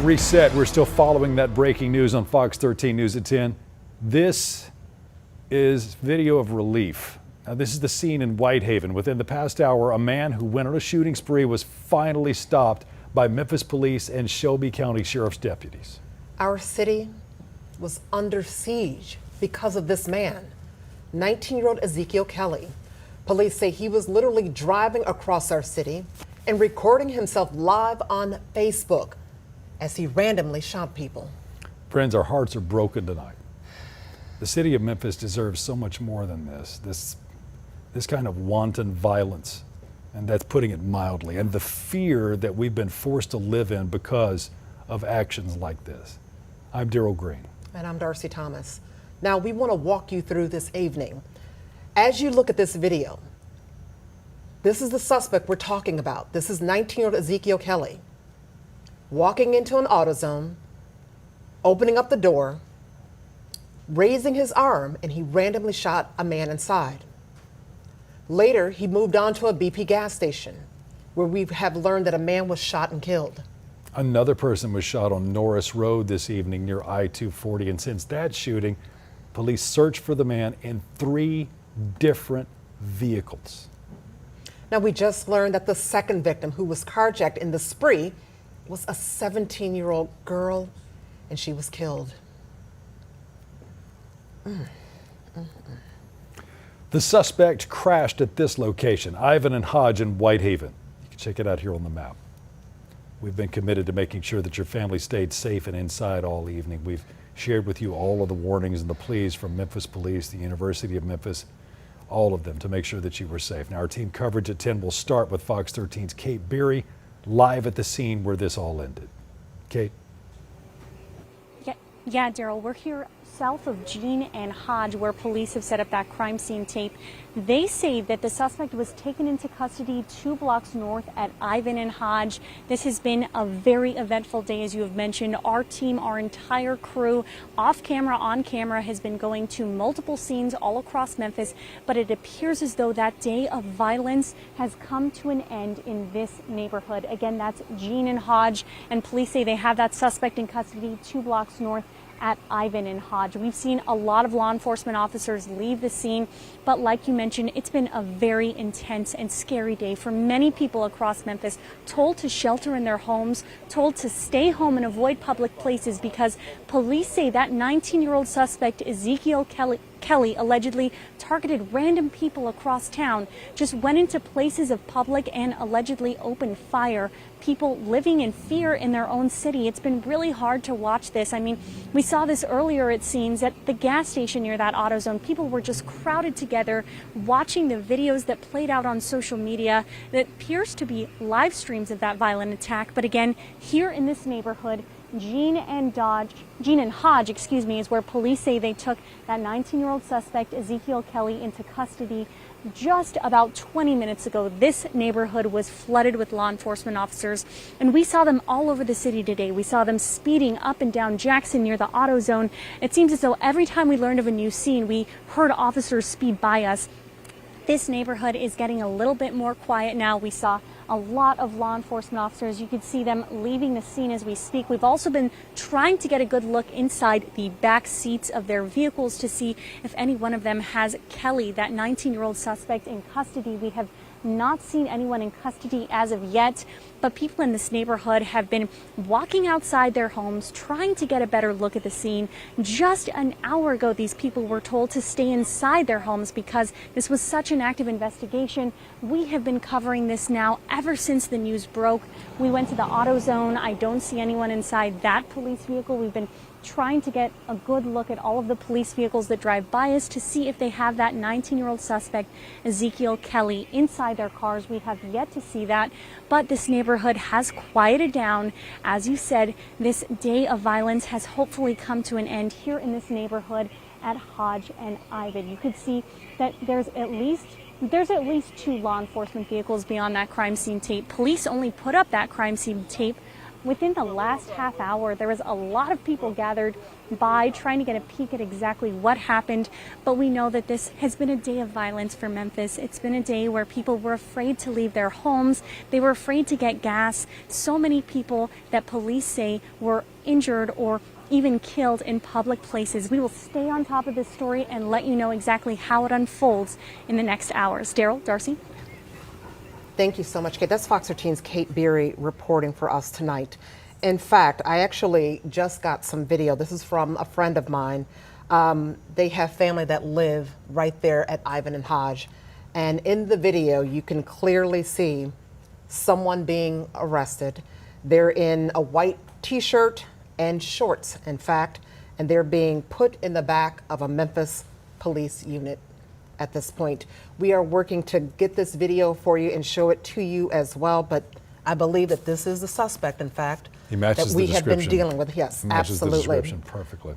reset. We're still following that breaking news on Fox 13 News at 10. This is video of relief. Now, this is the scene in Whitehaven. Within the past hour, a man who went on a shooting spree was finally stopped by Memphis Police and Shelby County Sheriff's deputies. Our city was under siege because of this man, 19-year-old Ezekiel Kelly. Police say he was literally driving across our city and recording himself live on Facebook as he randomly shot people. Friends, our hearts are broken tonight. The city of Memphis deserves so much more than this kind of wanton violence, and that's putting it mildly, and the fear that we've been forced to live in because of actions like this. I'm Daryl Green. And I'm Darcy Thomas. Now, we want to walk you through this evening. As you look at this video, this is the suspect we're talking about. This is 19-year-old Ezekiel Kelly walking into an AutoZone, opening up the door, raising his arm, and he randomly shot a man inside. Later, he moved on to a BP gas station where we have learned that a man was shot and killed. Another person was shot on Norris Road this evening near I-240, and since that shooting, police searched for the man in 3 different vehicles. Now, we just learned that the second victim who was carjacked in the spree was a 17-year-old girl, and she was killed. The suspect crashed at this location, Ivan and Hodge in Whitehaven. You can check it out here on the map. We've been committed to making sure that your family stayed safe and inside all evening. We've shared with you all of the warnings and the pleas from Memphis Police, the University of Memphis, all of them to make sure that you were safe. Now, our team coverage at 10 will start with Fox 13's Kate Beery live at the scene where this all ended. Kate? Yeah, Daryl, we're here south of Jean and Hodge, where police have set up that crime scene tape. They say that the suspect was taken into custody 2 blocks north at Ivan and Hodge. This has been a very eventful day, as you have mentioned. Our team, our entire crew, off camera, on camera, has been going to multiple scenes all across Memphis, but it appears as though that day of violence has come to an end in this neighborhood. Again, that's Jean and Hodge, and police say they have that suspect in custody 2 blocks north at Ivan and Hodge. We've seen a lot of law enforcement officers leave the scene, but like you mentioned, it's been a very intense and scary day for many people across Memphis, told to shelter in their homes, told to stay home and avoid public places because police say that 19-year-old suspect, Ezekiel Kelly, allegedly targeted random people across town, just went into places of public and allegedly opened fire. People living in fear in their own city. It's been really hard to watch this. I mean, we saw this earlier, it seems, at the gas station near that AutoZone. People were just crowded together watching the videos that played out on social media that appears to be live streams of that violent attack. But again, here in this neighborhood, Jean and Hodge, is where police say they took that 19-year-old suspect, Ezekiel Kelly, into custody just about 20 minutes ago. This neighborhood was flooded with law enforcement officers, and we saw them all over the city today. We saw them speeding up and down Jackson near the AutoZone. It seems as though every time we learned of a new scene, we heard officers speed by us. This neighborhood is getting a little bit more quiet now. We saw a lot of law enforcement officers. You could see them leaving the scene as we speak. We've also been trying to get a good look inside the back seats of their vehicles to see if any one of them has Kelly, that 19-year-old suspect, in custody. We have not seen anyone in custody as of yet, but people in this neighborhood have been walking outside their homes, trying to get a better look at the scene. Just an hour ago, these people were told to stay inside their homes because this was such an active investigation. We have been covering this now ever since the news broke. We went to the AutoZone. I don't see anyone inside that police vehicle. We've been trying to get a good look at all of the police vehicles that drive by us to see if they have that 19-year-old suspect, Ezekiel Kelly, inside their cars. We have yet to see that, but this neighborhood has quieted down. As you said, this day of violence has hopefully come to an end here in this neighborhood at Hodge and Ivan. You could see that there's at least 2 law enforcement vehicles beyond that crime scene tape. Police only put up that crime scene tape within the last half hour, there was a lot of people gathered by trying to get a peek at exactly what happened. But we know that this has been a day of violence for Memphis. It's been a day where people were afraid to leave their homes. They were afraid to get gas. So many people that police say were injured or even killed in public places. We will stay on top of this story and let you know exactly how it unfolds in the next hours. Daryl, Darcy? Thank you so much, Kate. That's Fox 13's Kate Beery reporting for us tonight. In fact, I actually just got some video. This is from a friend of mine. They have family that live right there at Ivan and Hodge. And in the video, you can clearly see someone being arrested. They're in a white t-shirt and shorts, in fact, and they're being put in the back of a Memphis Police unit at this point. We are working to get this video for you and show it to you as well, but I believe that this is the suspect, in fact, He matches that we the have been description. dealing with. Yes, He matches absolutely. the description perfectly.